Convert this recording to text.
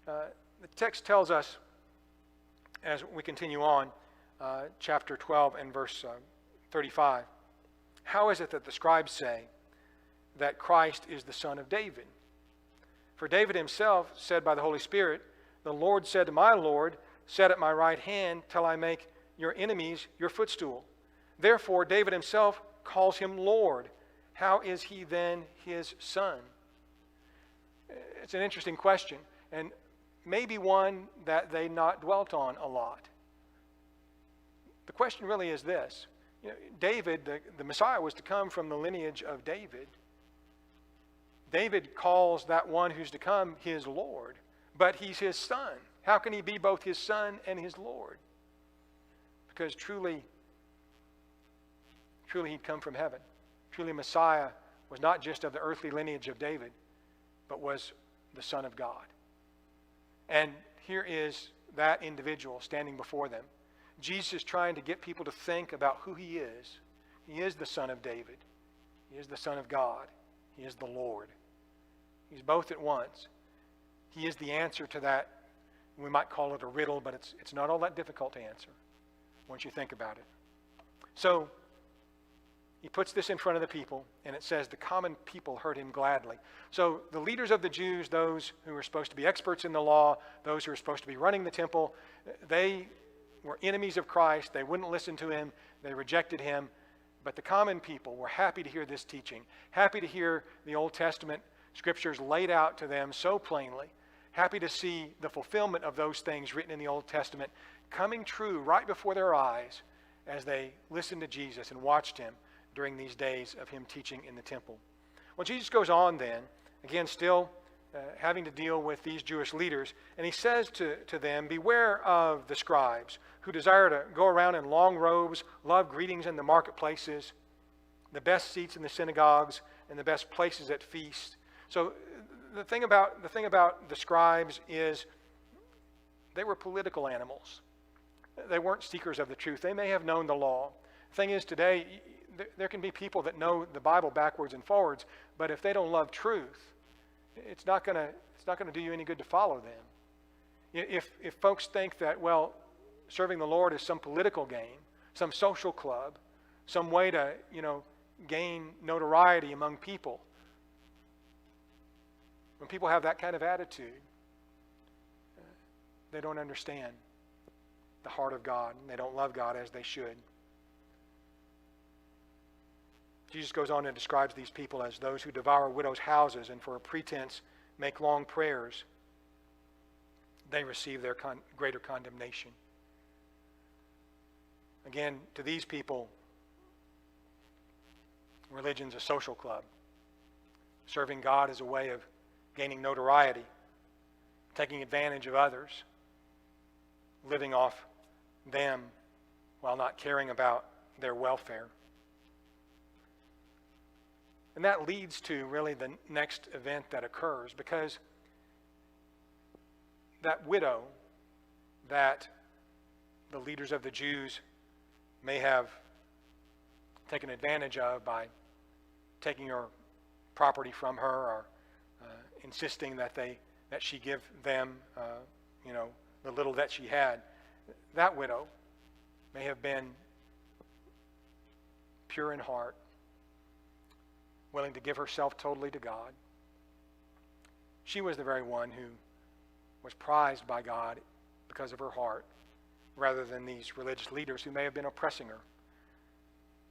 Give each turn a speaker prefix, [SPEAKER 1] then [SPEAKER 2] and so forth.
[SPEAKER 1] The text tells us, as we continue on, chapter 12 and verse 35, how is it that the scribes say that Christ is the son of David? For David himself said by the Holy Spirit, "The Lord said to my Lord, sit at my right hand till I make your enemies your footstool." Therefore, David himself calls him Lord. How is he then his son? It's an interesting question, and maybe one that they not dwelt on a lot. The question really is this. David, the Messiah, was to come from the lineage of David. David calls that one who's to come his Lord, but he's his son. How can he be both his son and his Lord? Because truly he'd come from heaven. Truly Messiah was not just of the earthly lineage of David, but was the Son of God. And here is that individual standing before them. Jesus is trying to get people to think about who he is. He is the Son of David. He is the Son of God. He is the Lord. He's both at once. He is the answer to that. We might call it a riddle, but it's not all that difficult to answer once you think about it. So he puts this in front of the people, and it says the common people heard him gladly. So the leaders of the Jews, those who were supposed to be experts in the law, those who were supposed to be running the temple, they were enemies of Christ. They wouldn't listen to him. They rejected him. But the common people were happy to hear this teaching, happy to hear the Old Testament scriptures laid out to them so plainly, happy to see the fulfillment of those things written in the Old Testament coming true right before their eyes as they listened to Jesus and watched him during these days of him teaching in the temple. Well, Jesus goes on then, again still having to deal with these Jewish leaders, and he says to them, "Beware of the scribes who desire to go around in long robes, love greetings in the marketplaces, the best seats in the synagogues, and the best places at feasts." So the thing about the scribes is they were political animals. They weren't seekers of the truth. They may have known the law. The thing is, today there can be people that know the Bible backwards and forwards, but if they don't love truth, it's not going to do you any good to follow them. If folks think that, well, serving the Lord is some political game, some social club, some way to gain notoriety among people, when people have that kind of attitude, they don't understand the heart of God, and they don't love God as they should. Jesus goes on and describes these people as those who devour widows' houses and for a pretense make long prayers. They receive their greater condemnation. Again, to these people, religion's a social club. Serving God is a way of gaining notoriety, taking advantage of others, living off them while not caring about their welfare. And that leads to really the next event that occurs, because that widow that the leaders of the Jews may have taken advantage of by taking her property from her or insisting that she give them the little that she had, that widow may have been pure in heart, willing to give herself totally to God. She was the very one who was prized by God because of her heart, rather than these religious leaders who may have been oppressing her